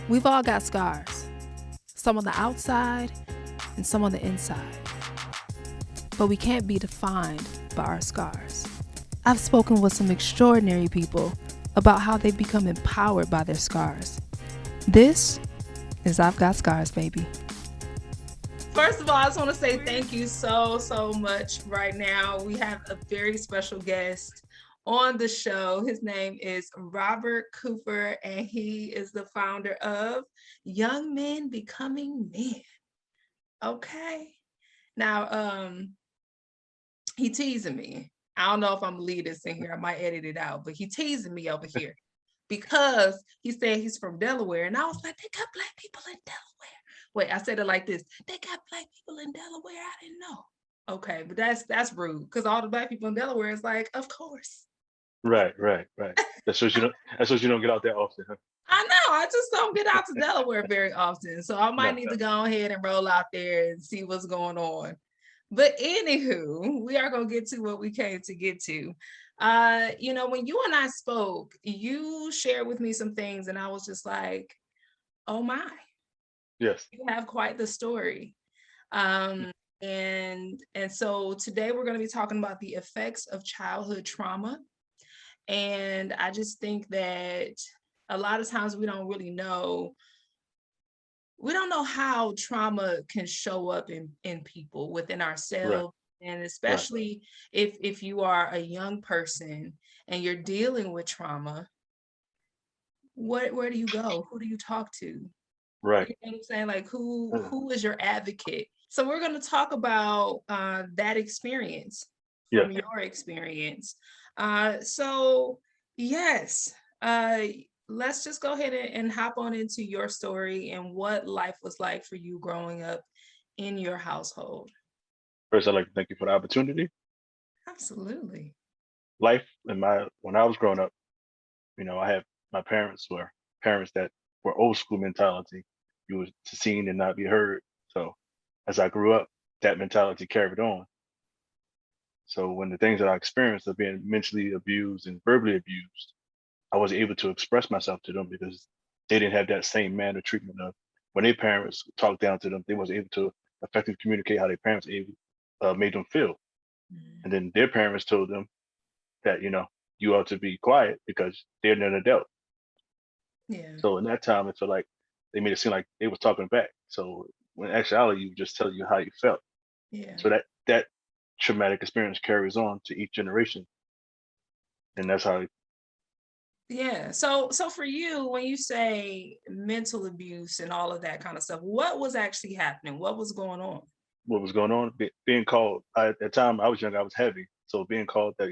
We've all got scars, some on the outside and some on the inside. But we can't be defined by our scars. I've spoken with some extraordinary people about how they've become empowered by their scars. This is I've Got Scars, baby. First of all, I just want to say thank you so much right now. We have a very special guest on the show. His name is Robert Cooper, and he is the founder of Young Men Becoming Men. Okay. Now, he teasing me. I don't know if I'm gonna leave this in here. I might edit it out, but he teasing me over here because he said he's from Delaware. And I was like, they got Black people in Delaware. Wait, I said it like this. They got Black people in Delaware. I didn't know. Okay, but that's rude because all the Black people in Delaware is like, of course. Right. That's what you don't get out there often, huh? I know. I just don't get out to Delaware very often. So I might No, need no. to go ahead and roll out there and see what's going on. But anywho, we are going to get to what we came to get to. When you and I spoke, you shared with me some things, and I was just like, oh my, Yes. you have quite the story. And so today we're going to be talking about the effects of childhood trauma. And I just think that a lot of times we don't know how trauma can show up in people within Right. ourselves, and Right. especially if you are a young person and you're dealing with trauma. Where do you go? Who do you talk to? Right. You know what I'm saying? Like who Uh, who is your advocate? So we're going to talk about that experience Yes. from your experience. So yes, uh, let's just go ahead and hop on into your story and what life was like for you growing up in your household. First, I'd like to thank you for the opportunity. Absolutely. Life in my when I was growing up, I had my parents were parents that were old school mentality. You was to seen and not be heard. So as I grew up, that mentality carried on. So when the things that I experienced of being mentally abused and verbally abused, I wasn't able to express myself to them because they didn't have that same manner treatment of when their parents talked down to them, they wasn't able to effectively communicate how their parents made them feel. And Mm. then their parents told them that, you ought to be quiet because they're an adult. Yeah. So in that time, it felt like they made it seem like they was talking back. So when in actuality, you just tell you how you felt. Yeah. So that traumatic experience carries on to each generation, and that's how Yeah. So for you, when you say mental abuse and all of that kind of stuff, what was actually happening? What was going on? what was going on. Being called at the time I was young, I was heavy, so being called that,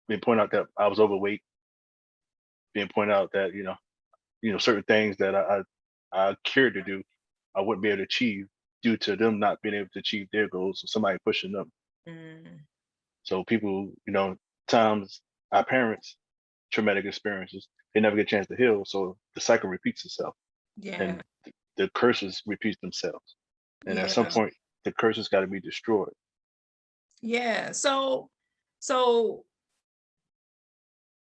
being pointed out that I was overweight, being pointed out that certain things that I cared to do, I wouldn't be able to achieve due to them not being able to achieve their goals. So somebody pushing them. Mm. So people, times our parents traumatic experiences, they never get a chance to heal. So the cycle repeats itself, Yeah. and the curses repeat themselves. And at some Yeah. point, the curses got to be destroyed. Yeah. So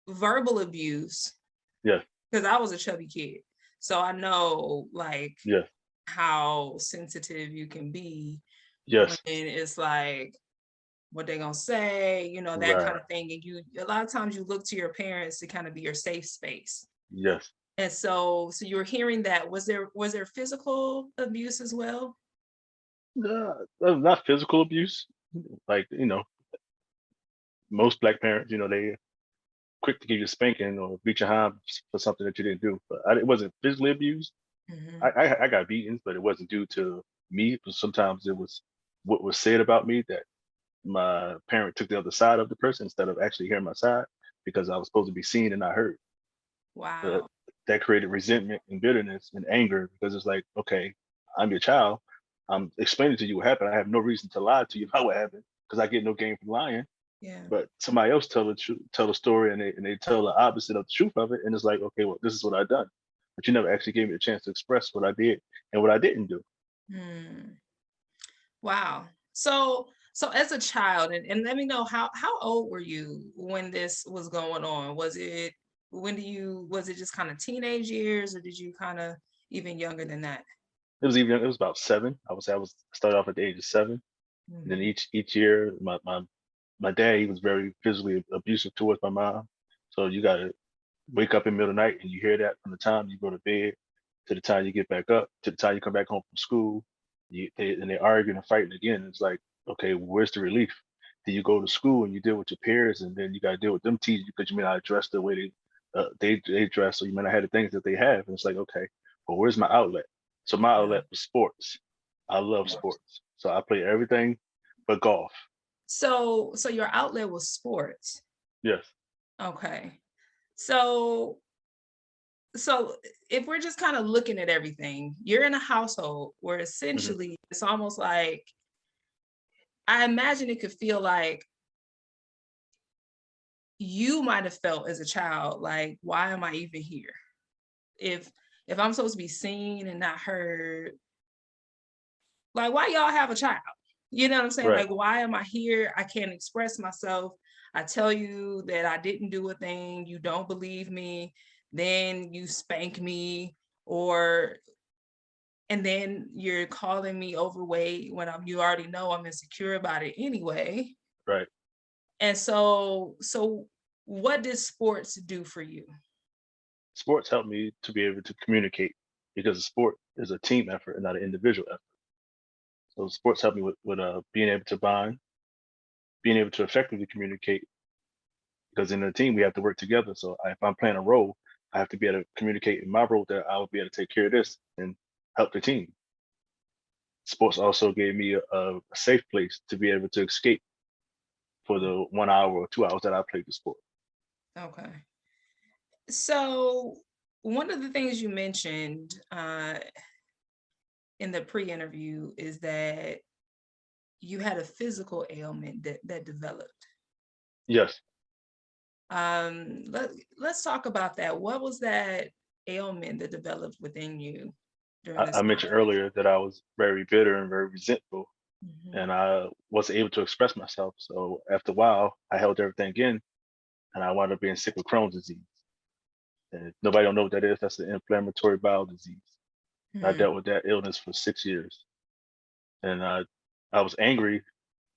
verbal abuse, Yeah, because I was a chubby kid. So I know like yeah, how sensitive you can be when yes, it's like what they gonna say, that kind right, of thing. And you a lot of times you look to your parents to kind of be your safe space. yes. And so you were hearing that. Was there physical abuse as well? Not physical abuse. Like, most black parents, they quick to give you a spanking or beat your arm for something that you didn't do. But it wasn't physically abused. Hmm. I got beatings, but it wasn't due to me. But sometimes it was what was said about me that my parent took the other side of the person instead of actually hearing my side because I was supposed to be seen and not heard. But Wow. that created resentment and bitterness and anger because it's like, okay, I'm your child. I'm explaining to you what happened. I have no reason to lie to you about what happened because I get no gain from lying. Yeah. But somebody else tell the story and they tell the opposite of the truth of it, and it's like, okay, well, this is what I done, but you never actually gave me a chance to express what I did and what I didn't do. Hmm. Wow. So as a child, and let me know how old were you when this was going on? Was it just kind of teenage years, or did you kind of even younger than that? It was about 7. I would say I was started off at the age of 7. And then Hmm. each year, my dad, he was very physically abusive towards my mom. So you gotta wake up in the middle of the night and you hear that from the time you go to bed to the time you get back up to the time you come back home from school. And they're arguing and fighting again. It's like, okay, where's the relief? Then you go to school and you deal with your peers, and then you got to deal with them teaching you because you may not dress the way they dress, or you may not have the things that they have. And it's like, okay, well, where's my outlet? So my Yeah. outlet was sports. I love sports, so I play everything but golf. So your outlet was sports. Yes. Okay. So so if we're just kind of looking at everything, you're in a household where Hmm. essentially it's almost like, I imagine it could feel like you might have felt as a child, like, why am I even here? If if I'm supposed to be seen and not heard, like, why y'all have a child? You know what I'm saying? Right. Like, why am I here? I can't express myself. I tell you that I didn't do a thing. You don't believe me. Then you spank me, or and then you're calling me overweight when you already know I'm insecure about it anyway. Right. And so what did sports do for you? Sports helped me to be able to communicate because the sport is a team effort and not an individual effort. So sports helped me with being able to bond, being able to effectively communicate because in a team we have to work together. So if I'm playing a role, I have to be able to communicate in my role that I will be able to take care of this and help the team. Sports also gave me a safe place to be able to escape for the 1 hour or 2 hours that I played the sport. Okay. So one of the things you mentioned in the pre-interview is that you had a physical ailment that developed. Yes, Let's talk about that. What was that ailment that developed within you during I this mentioned time? earlier that I was very bitter and very resentful, Mhm. and I wasn't able to express myself. So after a while, I held everything in, and I wound up being sick with Crohn's disease. And if nobody don't know what that is, that's an inflammatory bowel disease. I Hmm. dealt with that illness for 6 years, and I was angry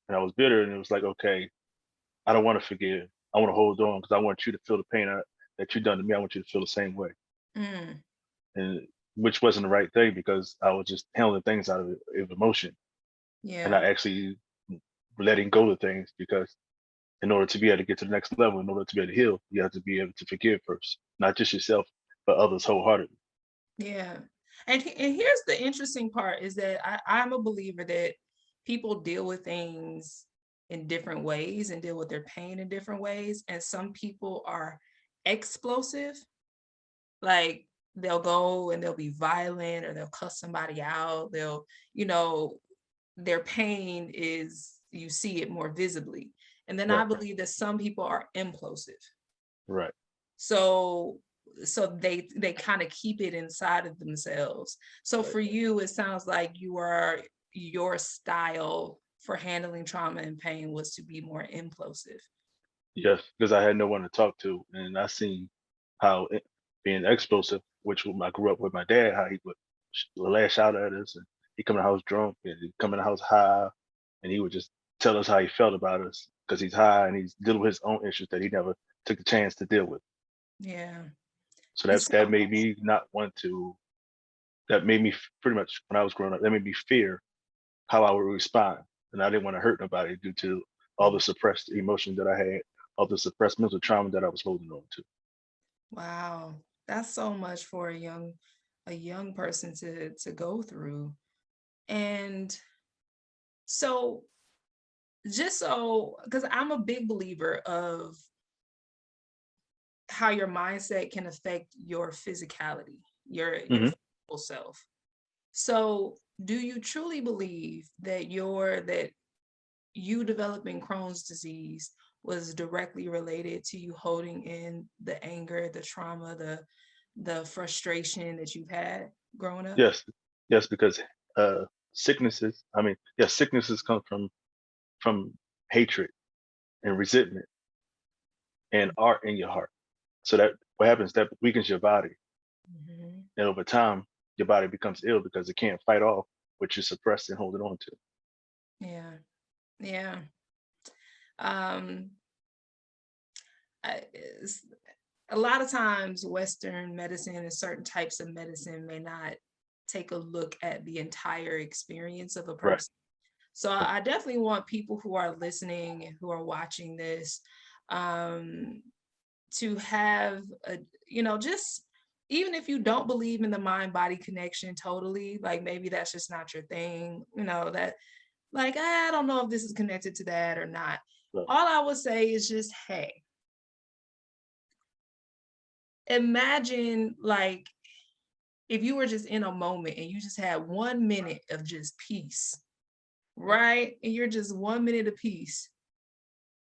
and I was bitter, and it was like, okay, I don't want to forgive. I want to hold on because I want you to feel the pain that you done to me. I want you to feel the same way, Mm. and which wasn't the right thing because I was just handling things out of emotion and Yeah. not actually letting go of things. Because in order to be able to get to the next level, in order to be able to heal, you have to be able to forgive first, not just yourself, but others wholeheartedly. Yeah. And here's the interesting part is that I'm a believer that people deal with things in different ways and deal with their pain in different ways. And some people are explosive, like they'll go and they'll be violent or they'll cuss somebody out. They'll, you know, their pain is, you see it more visibly. And then I Right, believe that some people are implosive. right. So they kind of keep it inside of themselves. So for you, it sounds like your style for handling trauma and pain was to be more implosive. Yes, because I had no one to talk to, and I seen how being explosive, which when I grew up with my dad, how he would lash out at us, and he come in the house drunk, and he come in the house high, and he would just tell us how he felt about us because he's high and he's dealing with his own issues that he never took the chance to deal with. Yeah. So And that so made me not want to. That made me pretty much when I was growing up. That made me fear how I would respond, and I didn't want to hurt nobody due to all the suppressed emotions that I had, all the suppressed mental trauma that I was holding on to. wow, that's so much for a young person to go through. And so just so, because I'm a big believer of how your mindset can affect your physicality, your Hmm. physical self. So, do you truly believe that you developing Crohn's disease was directly related to you holding in the anger, the trauma, the frustration that you've had growing up? Yes, yes, because uh, sicknesses. I mean, yes, sicknesses come from hatred and resentment and art in your heart. So that what happens that weakens your body, Mhm. and over time. your body becomes ill because it can't fight off what you're suppressed and holding on to. Yeah. Yeah. Um, it's, a lot of times Western medicine and certain types of medicine may not take a look at the entire experience of a Right. person. So I definitely want people who are listening and who are watching this um, to have a, just even if you don't believe in the mind body connection totally, like maybe that's just not your thing, that like, I don't know if this is connected to that or not. Right. All I would say is just, hey, imagine like if you were just in a moment and you just had 1 minute of just peace, right? And you're just 1 minute of peace.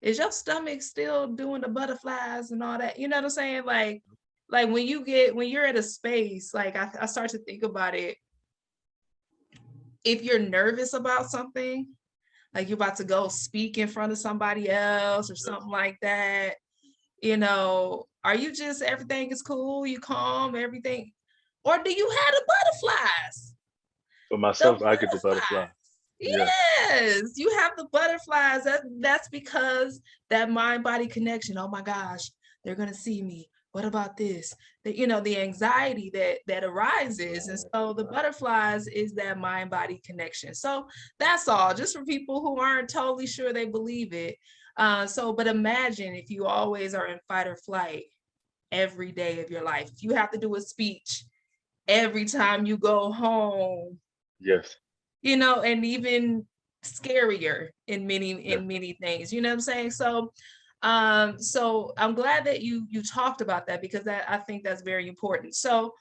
Is your stomach still doing the butterflies and all that? You know what I'm saying? Like when you're at a space, like I start to think about it. If you're nervous about something, like you're about to go speak in front of somebody else or Yes. something like that, are you just everything is cool, you calm, everything? Or do you have the butterflies? For The myself, I get the butterflies. butterfly. Yes. Yes, you have the butterflies. That's because that mind body connection. Oh my gosh, they're gonna see me. What about this? The anxiety that arises, and Right. so the Right. butterflies is that mind body connection. So that's all. Just for people who aren't totally sure they believe it. But imagine if you always are in fight or flight every day of your life. If you have to do a speech every time you go home, Yes. and even scarier in many Yes. things, you know what I'm saying? So I'm glad that you talked about that, because that I think that's very important. So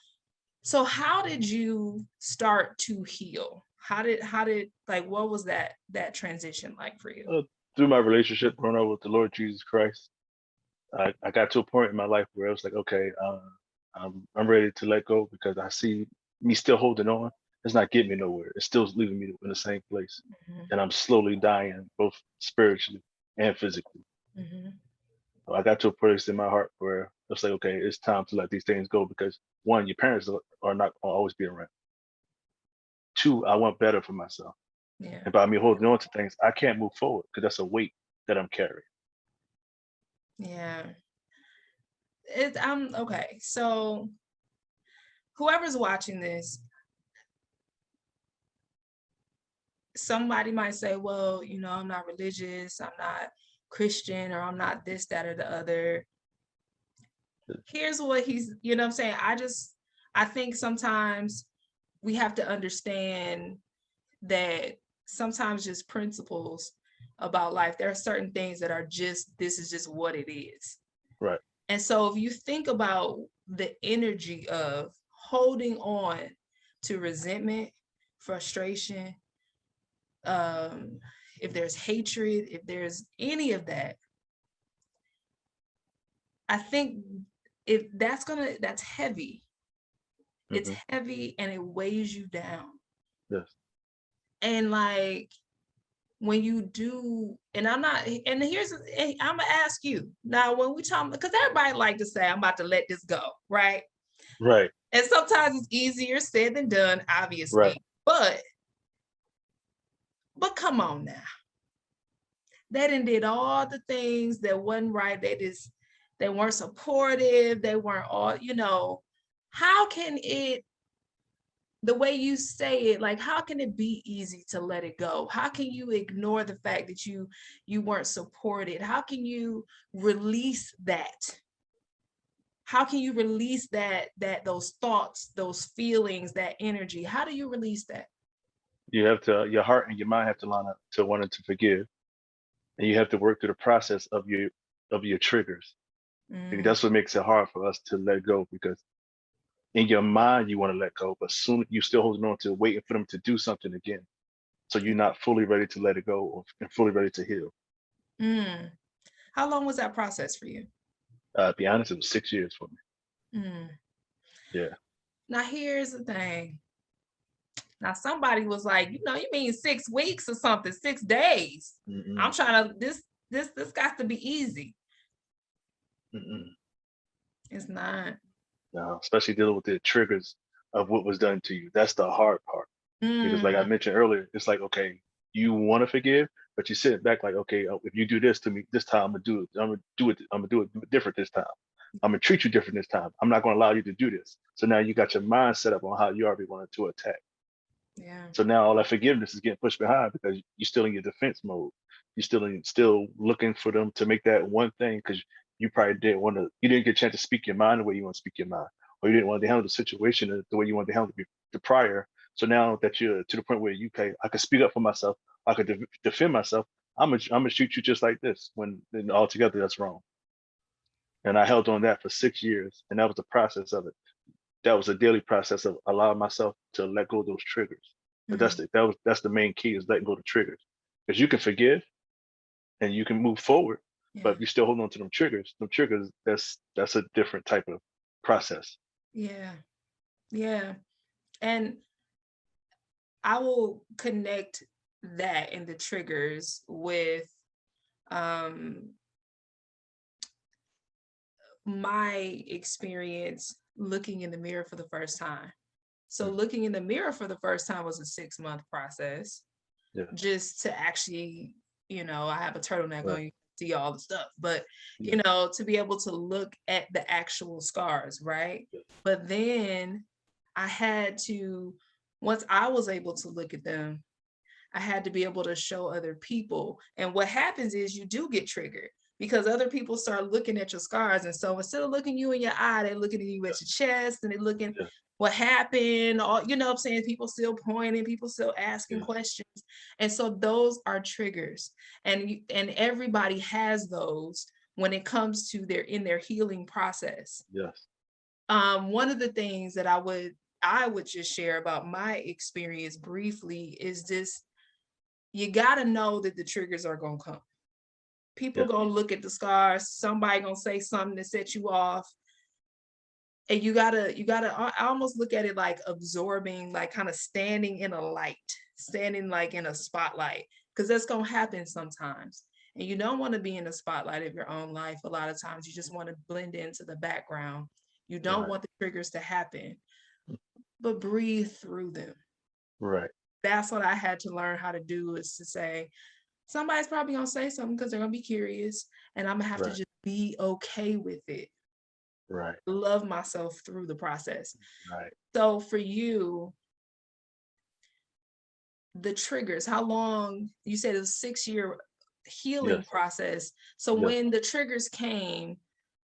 how did you start to heal? How did like what was that transition like for you? Uh, Through my relationship growing up with the Lord Jesus Christ, I got to a point in my life where I was like, okay, I'm ready to let go because I see me still holding on. It's not getting me nowhere. It's still leaving me in the same place, Mhm, and I'm slowly dying, both spiritually and physically. mhm, So I got to a place in my heart where it's like, okay, it's time to let these things go because one, your parents are not gonna always be around. Two, I want better for myself, yeah, and by me holding on to things, I can't move forward because that's a weight that I'm carrying. yeah. I'm okay. So whoever's watching this, somebody might say, well, I'm not religious, I'm not Christian, or I'm not this, that, or the other. Here's what what I'm saying. I think sometimes we have to understand that sometimes just principles about life, there are certain things that are just, this is just what it is. Right. And so if you think about the energy of holding on to resentment, frustration, um, if there's hatred, if there's any of that, I think if that's heavy. It's Hmm. heavy and it weighs you down. Yes. And like when you do, and I'm not, and I'm gonna ask you now when we talk, because everybody like to say, I'm about to let this go, right? Right. And sometimes it's easier said than done, Right. obviously. But come on now. They done did all the things that wasn't right. They weren't supportive. They weren't all, how can it, the way you say it, like how can it be easy to let it go? How can you ignore the fact that you weren't supported? How can you release that? How can you release that those thoughts, those feelings, that energy? How do you release that? You have to, your heart and your mind have to line up to wanting to forgive, and you have to work through the process of your triggers. And Mm, that's what makes it hard for us to let go because in your mind you want to let go, but soon you're still holding on to waiting for them to do something again. So you're not fully ready to let it go and fully ready to heal. mm. How long was that process for you? To be honest, it was 6 years for me. Mm. Yeah. Now here's the thing. Now somebody was like, you mean 6 weeks or something, 6 days. I'm Mm-mm, trying to this got to be easy. mm-mm. It's not. No, especially dealing with the triggers of what was done to you. That's the hard part. Because like I Mm, mentioned earlier, it's like, okay, you want to forgive, but you sit back like, okay, if you do this to me this time, I'm gonna do it. I'm gonna do it. I'm gonna do it different this time. I'm gonna treat you different this time. I'm not gonna allow you to do this. So now you got your mind set up on how you already wanted to attack. yeah. So now all that forgiveness is getting pushed behind because you're still in your defense mode. You're still looking for them to make that one thing because you probably didn't want to. You didn't get a chance to speak your mind the way you want to speak your mind, or you didn't want to handle the situation the way you wanted to handle the prior. So now that you're to the point where you can, I can speak up for myself. I could defend myself. I'm gonna shoot you just like this. When then altogether that's wrong. And I held on that for 6 years, and that was the process of it. That was a daily process of allowing myself to let go of those triggers. But Mm, that's the main key is letting go of the triggers. Because you can forgive and you can move forward, but yeah. if you still hold on to them triggers, that's a different type of process. Yeah. Yeah. And I will connect that and the triggers with um my experience looking in the mirror for the first time. So Mm. looking in the mirror for the first time was a 6-month process Yeah. just to actually, I have a turtleneck Right. on, you see all the stuff, but Yeah. to be able to look at the actual scars, right? Yeah. But then I had to, once I was able to look at them, I had to be able to show other people. And what happens is you do get triggered because other people start looking at your scars. And so instead of looking you in your eye, they're looking at you at your chest and they're looking Yeah. what happened, or what I'm saying, people still pointing, people still asking Yes. questions. And so those are triggers. And everybody has those when it comes to their healing process. Yes. One of the things that I would just share about my experience briefly is this: you got to know that the triggers are going to come. People Yeah. going to look at the scars, somebody going to say something to set you off, and you got to I almost look at it like absorbing, like kind of standing in a light, standing like in a spotlight, because that's going to happen sometimes. And you don't want to be in the spotlight of your own life. A lot of times you just want to blend into the background. You don't Right. want the triggers to happen, but breathe through them. Right. That's what I had to learn how to do, is to say, somebody's probably gonna say something because they're gonna be curious, and I'm gonna have to Right. just be okay with it. Right. Love myself through the process. Right. So for you, the triggers, how long, you said it was 6-year healing Yes. process. So Yes. when the triggers came,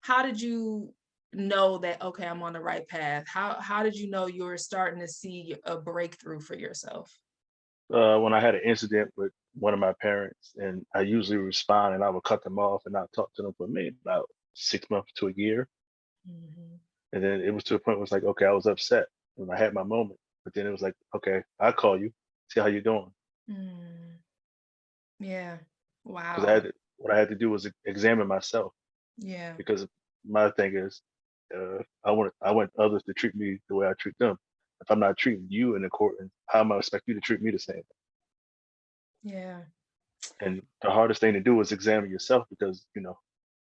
how did you know that, okay, I'm on the right path? How did you know you were starting to see a breakthrough for yourself? When I had an incident with one of my parents, and I usually respond and I would cut them off and not talk to them for maybe about 6 months to a year. Mhm. And then it was to a point where it's like, okay, I was upset and I had my moment. But then it was like, okay, I'll call you, see how you're doing. Mm, yeah. Because I had Wow. to, what I had to do was examine myself Yeah. because my thing is, I want others to treat me the way I treat them. If I'm not treating you in accordance, how am I expect you to treat me the same? Yeah. And the hardest thing to do is examine yourself because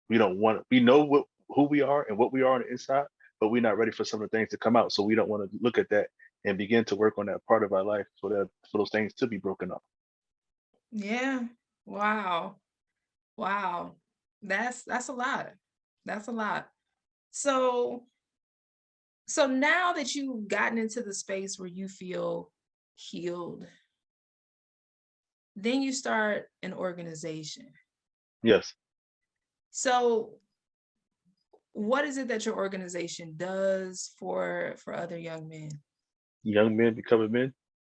we don't want we know who we are and what we are on the inside, but we're not ready for some of the things to come out. So we don't want to look at that and begin to work on that part of our life so that for those things to be broken up. Yeah. Wow. Wow. That's a lot. That's a lot. So so now that you've gotten into the space where you feel healed, then you start an organization. Yes, So what is it that your organization does for other young men? young men becoming men.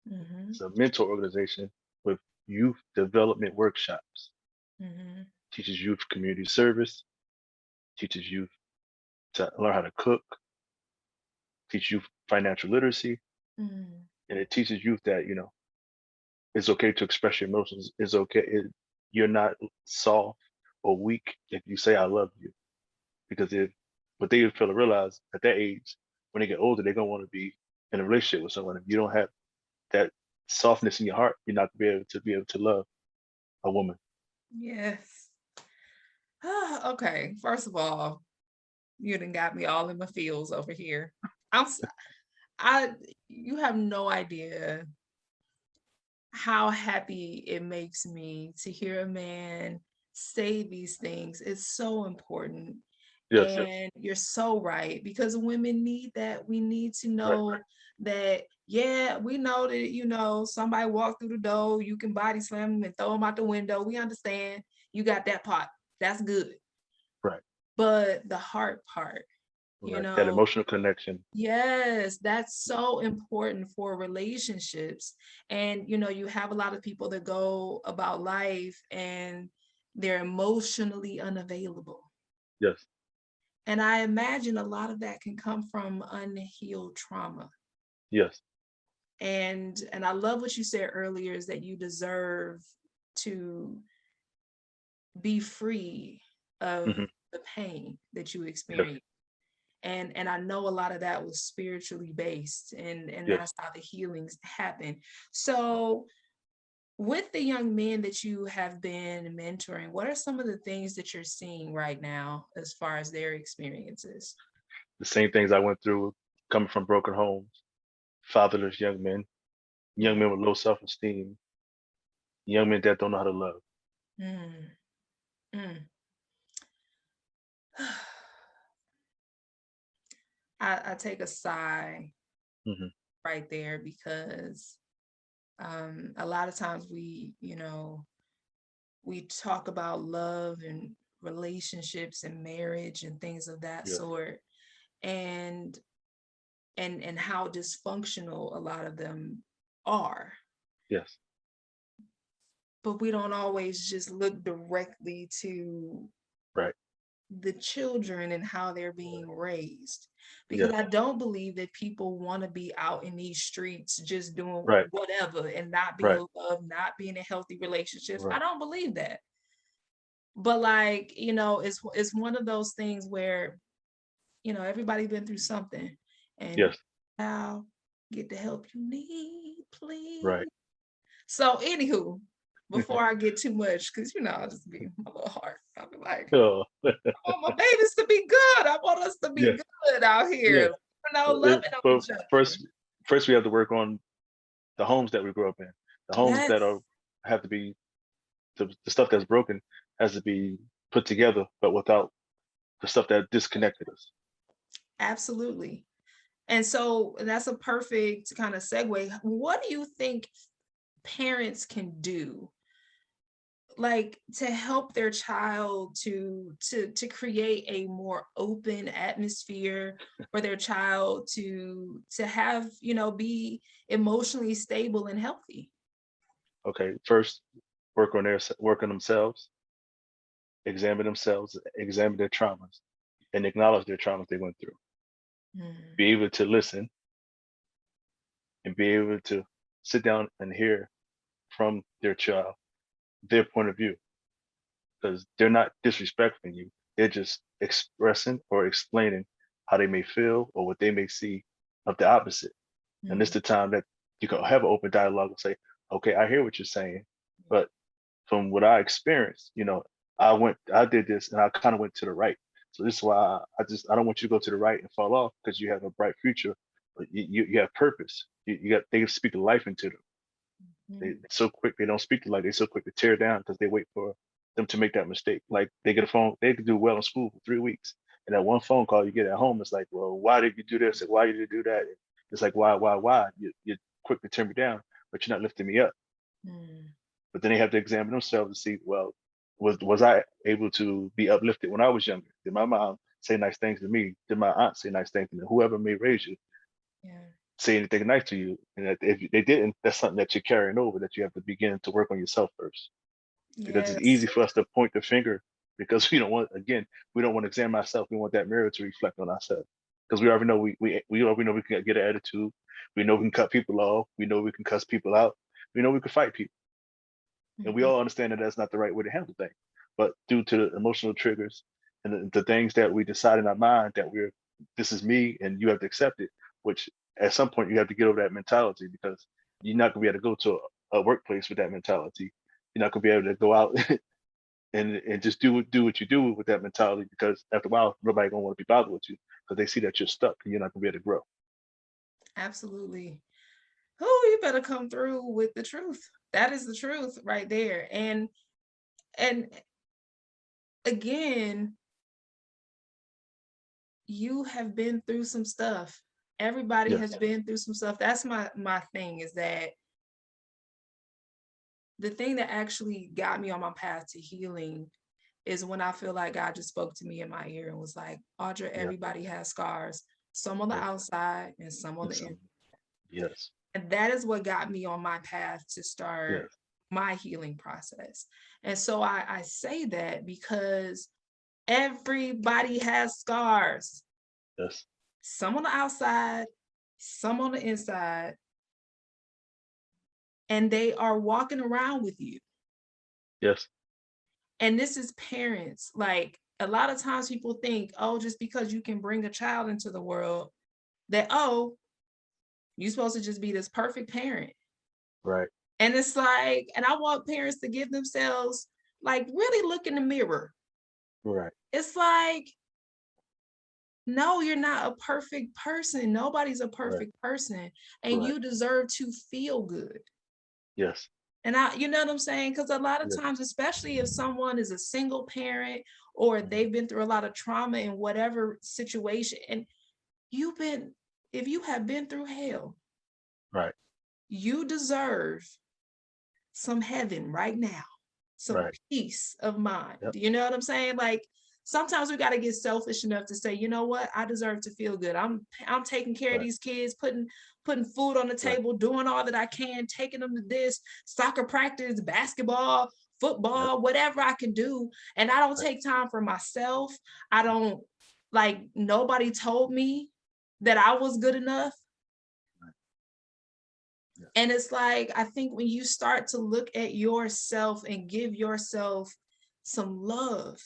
Mm-hmm. It's a mentor organization with youth development workshops. Mm-hmm. Teaches youth community service. Teaches youth to learn how to cook. Teach youth financial literacy, Mm. and it teaches youth that it's okay to express your emotions. It's okay. You're not soft or weak if you say I love you. Because if what they fail to realize at that age, when they get older, they're gonna want to be in a relationship with someone. If you don't have that softness in your heart, you're not gonna be able to love a woman. Yes. Okay. First of all, you done got me all in my feels over here. I'm You have no idea how happy it makes me to hear a man say these things. It's so important. Yes, yes. And you're so right, because women need that. We need to Right, know that, yeah, we know that, somebody walked through the door, you can body slam them and throw them out the window. We understand you got that part. That's good. right, But the heart part, you right. That know, emotional connection. yes, that's so important for relationships. And you have a lot of people that go about life and they're emotionally unavailable. Yes. And I imagine a lot of that can come from unhealed trauma. Yes. And I love what you said earlier, is that you deserve to be free of Hmm. the pain that you Yes. experience. And I know a lot of that was spiritually based, and Yes. that's how the healings happen. So with the young men that you have been mentoring, what are some of the things that you're seeing right now as far as their experiences? The same things I went through coming from broken homes, fatherless young men with low self-esteem, young men that don't know how to love. Mm, mm. I take a sigh Hmm. right there, because a lot of times we talk about love and relationships and marriage and things of that Yes. sort, and and how dysfunctional a lot of them are, Yes. but we don't always just look directly to Right. the children and how they're being raised, because Yes. I don't believe that people want to be out in these streets just doing Right. whatever and not Right. being loved, not being in healthy relationships. I Right. don't believe that. But it's one of those things where everybody been through something, and Yes. now get the help you need, Right. please. So anywho, before I get too much, because I'll just be my little heart. I'll be like, Oh, I want my babies to be good. I want us to be yes. good out here. Yes. Loving on But each other. first we have to work on the homes that we grew up in. The homes that Yes, are have to be the stuff that's broken has to be put together, but without the stuff that disconnected us. absolutely. And so that's a perfect kind of segue. What do you think parents can do, like, to help their child to create a more open atmosphere for their child to have, be emotionally stable and healthy? Okay. First, work on themselves, examine their traumas, and acknowledge their traumas they went through. Mm, Be able to listen and be able to sit down and hear from their child their point of view, because they're not disrespecting you. They're just expressing or explaining how they may feel or what they may see of the opposite. And this is mm, the time that you can have an open dialogue and say, okay, I hear what you're saying, but from what I experienced, I did this and I kind of went to the right. So this is why I don't want you to go to the right and fall off, because you have a bright future, but you have purpose. They speak life into them. They mm, so quick, they don't speak to life. They're so quick to tear down because they wait for them to make that mistake. Like they get a phone, they could do well in school for 3 weeks. And that one phone call you get at home, it's like, well, why did you do this? And why did you do that? It's like, why? You're quick to tear me down, but you're not lifting me up. mm. But then they have to examine themselves to see, well, was I able to be uplifted when I was younger? Did my mom say nice things to me? Did my aunt say nice things to me? Whoever may raise you Yeah. say anything nice to you? And that if they didn't, that's something that you're carrying over that you have to begin to work on yourself first. Because it's easy Yes. for us to point the finger because we don't want to examine ourselves. We want that mirror to reflect on ourselves. Because we already know we already know we can get an attitude. We know we can cut people off. We know we can cuss people out. We know we can fight people. And we Mhm. all understand that that's not the right way to handle things. But due to the emotional triggers and the things that we decide in our mind that this is me and you have to accept it, which at some point you have to get over that mentality, because you're not gonna be able to go to a workplace with that mentality. You're not gonna be able to go out and just do what you do with that mentality, because after a while nobody gonna want to be bothered with you because they see that you're stuck and you're not gonna be able to grow. Absolutely. Oh, you better come through with the truth. That is the truth right there. And again, you have been through some stuff. Everybody Yes. has been through some stuff. That's my thing, is that the thing that actually got me on my path to healing is when I feel like God just spoke to me in my ear and was like, Audra, Yeah. everybody has scars, some on the Yes. outside and some on And the inside. some, yes. And that is what got me on my path to start Yes. my healing process. And so I say that because everybody has scars, Yes. some on the outside, some on the inside, and they are walking around with you. Yes. And this is parents. Like, a lot of times people think, oh, just because you can bring a child into the world, that, oh, you're supposed to just be this perfect parent. Right. And it's like, and I want parents to give themselves, like, really look in the mirror. Right. It's like, no, you're not a perfect person. Nobody's a Right. perfect person. And Right. you deserve to feel good. Yes. And you know what I'm saying? Because a lot of Yes. times, especially if someone is a single parent or Mhm. they've been through a lot of trauma in whatever situation, and if you have been through hell, Right. you deserve some heaven right now, some Right. peace of mind. Yep. Do you know what I'm saying? Like, sometimes we got to get selfish enough to say, you know what, I deserve to feel good. I'm taking care of Right. these kids, putting food on the Right. table, doing all that I can, taking them to this soccer practice, basketball, Yep. football, whatever I can do. And I don't Right. take time for myself. I don't, like, nobody told me that I was good enough. Right. Yes. And it's like, I think when you start to look at yourself and give yourself some love,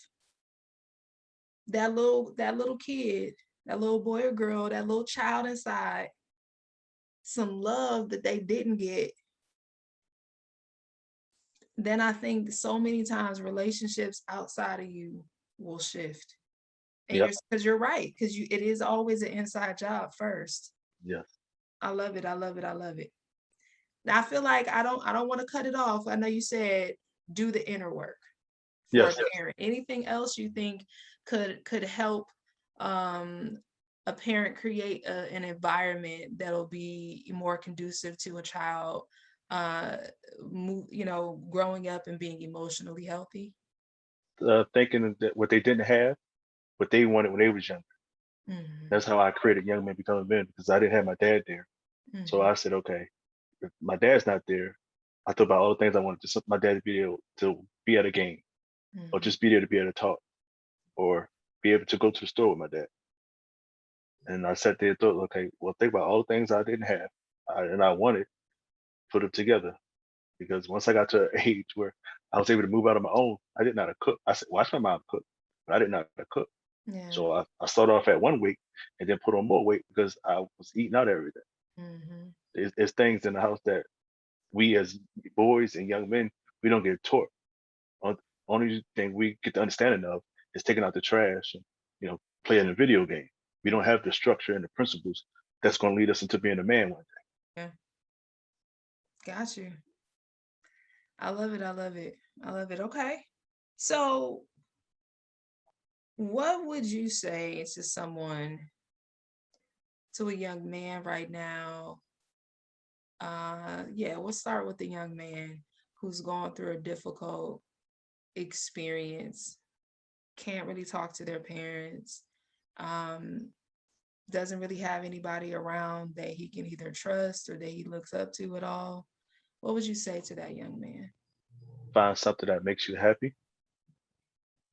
that little kid, that little boy or girl, that little child inside, some love that they didn't get, then I think so many times relationships outside of you will shift. And Yep. because you're right, because it is always an inside job first. Yes. I love it. I love it. I love it. Now I feel like I don't want to cut it off. I know you said do the inner work for a Yes. parent. Anything else you think could help um, a parent create an environment that'll be more conducive to a child, uh, growing up and being emotionally healthy? Thinking that what they didn't have, what they wanted when they was young. Mhm, That's how I created Young Men Becoming Men, because I didn't have my dad there. So mhm, I said, okay, if my dad's not there, I thought about all the things I wanted to my dad to be able to be at a game, or mhm, just be there to be able to talk, or be able to go to the store with my dad. And I sat there and thought, okay, well, think about all the things I didn't have, and I wanted, put them together. Because once I got to an age where I was able to move out on my own, I didn't know how to cook. I said, watch my mom cook, but I didn't know how to cook. yeah, So I started off at one weight and then put on more weight because I was eating out every day. mhm, There's things in the house that we as boys and young men, we don't get taught. On- Only thing we get the understanding of is taking out the trash and, playing a video game. We don't have the structure and the principles that's going to lead us into being a man one day. yeah. Got you. I love it. I love it. I love it. Okay. So, what would you say to someone, to a young man right now? Yeah, we'll start with the young man who's going through a difficult experience, can't really talk to their parents, um, doesn't really have anybody around that he can either trust or that he looks up to at all. What would you say to that young man? Find something that makes you happy.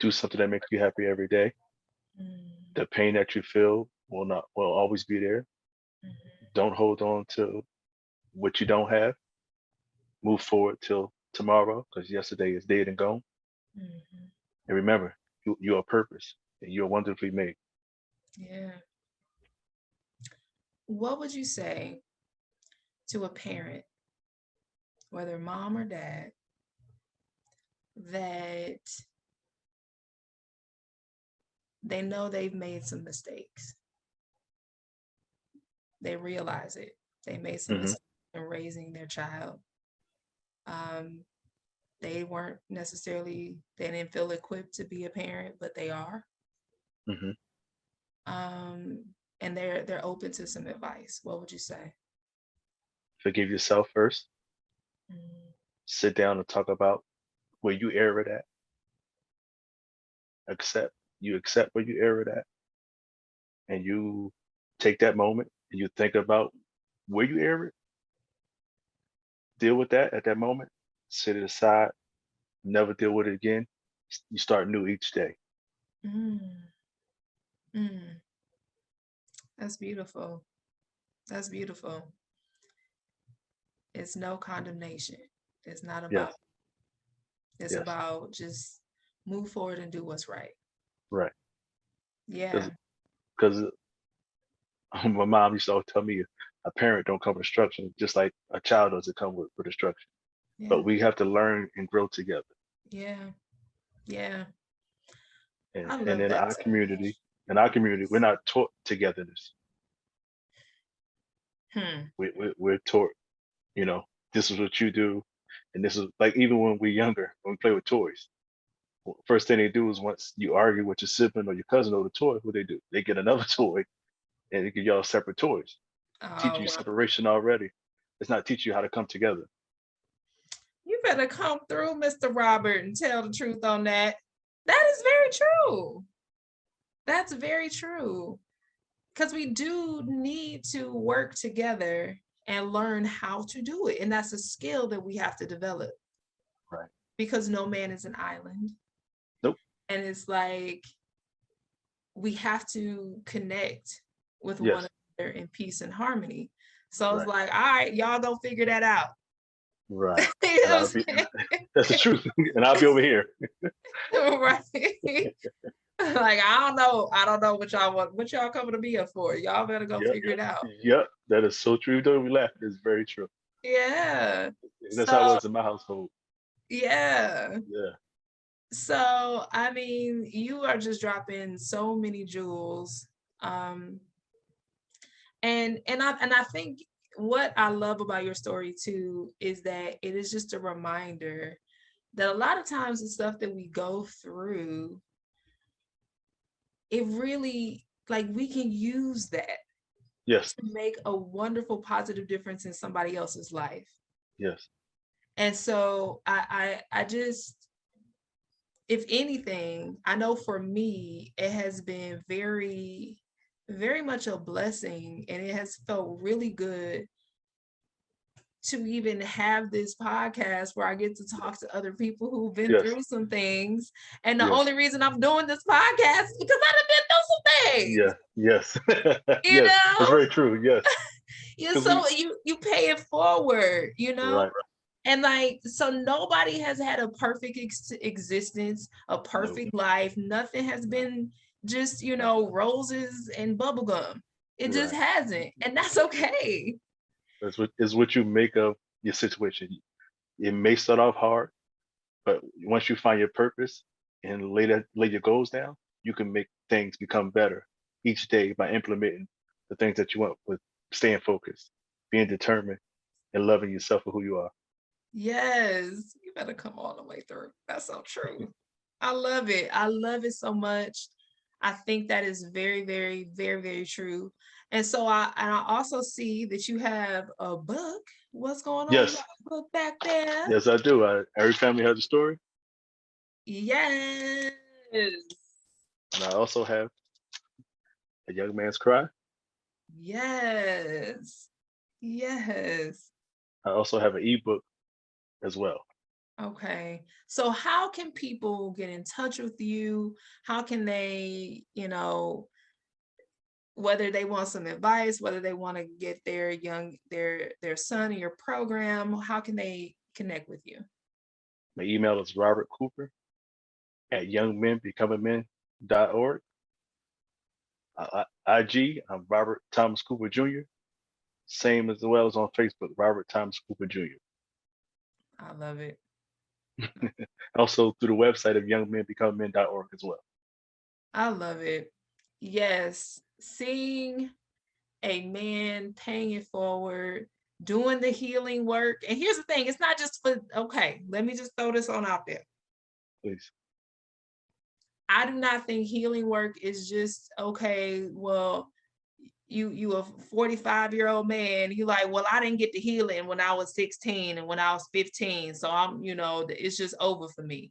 Do something that makes you happy every day. Mm, The pain that you feel will always be there. mhm, Don't hold on to what you don't have. Move forward till tomorrow, because yesterday is dead and gone. mhm. And remember, you are purpose and you are wonderfully made. Yeah. What would you say to a parent, whether mom or dad, that they know they've made some mistakes? they realize it. They made some Hmm. mistakes in raising their child. Um, they weren't necessarily, they didn't feel equipped to be a parent, but they are. Hmm. Um, and they're open to some advice. What would you say? Forgive yourself first. Mm, Sit down and talk about where you err it at. Accept where you err it at, and you take that moment and you think about where you err it. Deal with that at that moment. Set it aside. Never deal with it again. You start new each day. mm, mm. That's beautiful. That's beautiful. It's no condemnation. It's not Yes. about, it's Yes. about just move forward and do what's right. Right. Yeah. Because my mom used to always tell me a parent don't come with instruction, just like a child doesn't come with instruction. But Yeah. we have to learn and grow together. Yeah. Yeah. I And love that so much. in our community, we're not taught togetherness. Hmm. We're taught, you know, this is what you do, and this is like even when we're younger, when we play with toys. First thing they do is once you argue with your sibling or your cousin over the toy, what they do? They get another toy and they give y'all separate toys. Teach Oh, you wow. separation already. It's not teach you how to come together. You better come through, Mr. Robert, and tell the truth on that. That is very true. That's very true. Because we do need to work together and learn how to do it. And that's a skill that we have to develop Right. because no man is an island. Nope. And it's like we have to connect with one Yes. another in peace and harmony. So it's Right. like, all right, y'all go figure that out. Right. You And know I'll what be I'm that's the truth. And I'll be over here. saying? Right. Like I don't know what y'all want, what y'all coming to be here for. Y'all better go Yep. figure it out. Yep. That is so true. Don't we laugh? It's very true. Yeah. And that's how it So was in my household. yeah. Yeah. So I mean, you are just dropping so many jewels. Um and I think what I love about your story too is that it is just a reminder that a lot of times the stuff that we go through, it really like we can use that Yes. to make a wonderful positive difference in somebody else's life. Yes. And so I just, if anything, I know for me it has been very very much a blessing, and it has felt really good to even have this podcast where I get to talk to other people who've been Yes. through some things. And the Yes. only reason I'm doing this podcast is because I've been through some things, Yeah. Yes. you Yes. That's know? very true. Yes. Yeah, Because we so you pay it forward, you know? right. And like, so nobody has had a perfect existence, a No. perfect life. Nothing has No. been just, No. roses and bubblegum. It just Right. hasn't. And that's okay. That's what is what you make of your situation. It may start off hard, but once you find your purpose and lay your goals down, you can make things become better each day by implementing the things that you want with staying focused, being determined, and loving yourself for who you are. Yes, you better come all the way through. That's so true. I love it. I love it so much. I think that is very, very, very, very true. And so I also see that you have a book. What's going on? You got Yes, a book back there? yes, I do. Every family has a story, Yes. and I also have a young man's cry. Yes. Yes. I also have an ebook as well. Okay. So how can people get in touch with you? How can they, whether they want some advice, whether they want to get their son in your program, how can they connect with you? My email is Robert Cooper at youngmenbecomingmen.org. IG, I'm Robert Thomas Cooper Jr. Same as well as on Facebook, Robert Thomas Cooper Jr. I love it. Also through the website of youngmenbecomingmen.org as well. I love it. Yes. Seeing a man paying it forward, doing the healing work. And here's the thing, it's not just for, okay, let me just throw this on out there. Please. I do not think healing work is just, okay, well, you a 45-year-old man, you like, well, I didn't get the healing when I was 16 and when I was 15. So I'm, it's just over for me.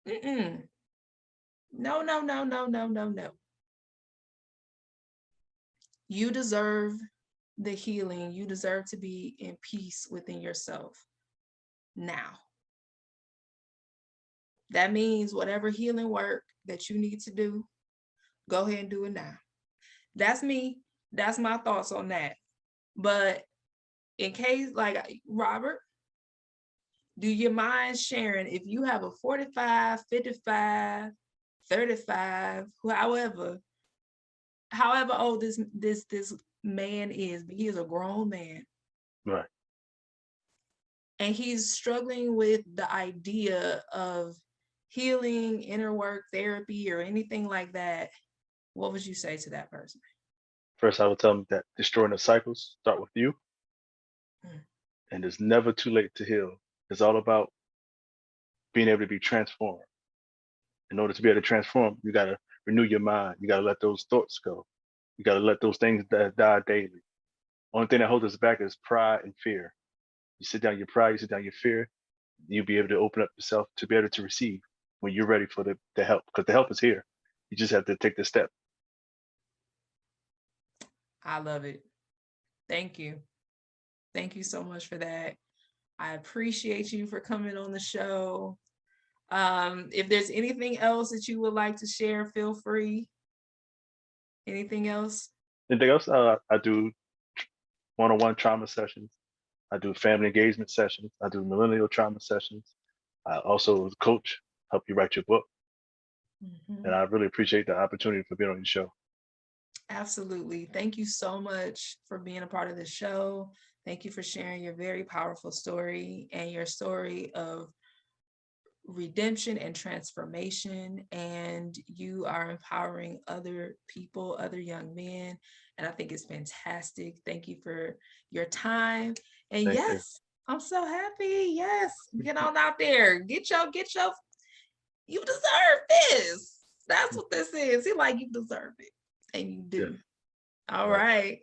No, no, no, no, no, no, no. You deserve the healing. You deserve to be in peace within yourself now. That means whatever healing work that you need to do, go ahead and do it now. That's me. That's my thoughts on that. But in case, like Robert, do you mind sharing if you have a 45, 55, 35, however old this man is, but he is a grown man. Right. And he's struggling with the idea of healing, inner work, therapy, or anything like that. What would you say to that person? First, I would tell them that destroying the cycles start with you. And it's never too late to heal. It's all about being able to be transformed. In order to be able to transform, you got to renew your mind. You got to let those thoughts go. You got to let those things that die daily. Only thing that holds us back is pride and fear. You sit down your pride, you sit down your fear, you'll be able to open up yourself to be able to receive when you're ready for the help, because the help is here. You just have to take the step. I love it. Thank you. Thank you so much for that. I appreciate you for coming on the show. If there's anything else that you would like to share, feel free. Anything else? Anything else? I do one-on-one trauma sessions. I do family engagement sessions. I do millennial trauma sessions. I also coach, help you write your book. And I really appreciate the opportunity for being on your show. Absolutely. Thank you so much for being a part of the show. Thank you for sharing your very powerful story and your story of redemption and transformation. And you are empowering other people, other young men. And I think it's fantastic. Thank you for your time. And Thank yes, I'm so happy. Yes, get on out there. Get your, you deserve this. That's what this is. He like, you deserve it. And you do. Yes. All right.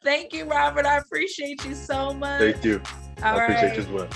Thank you, Robert. I appreciate you so much. Thank you. All I appreciate right. you as well.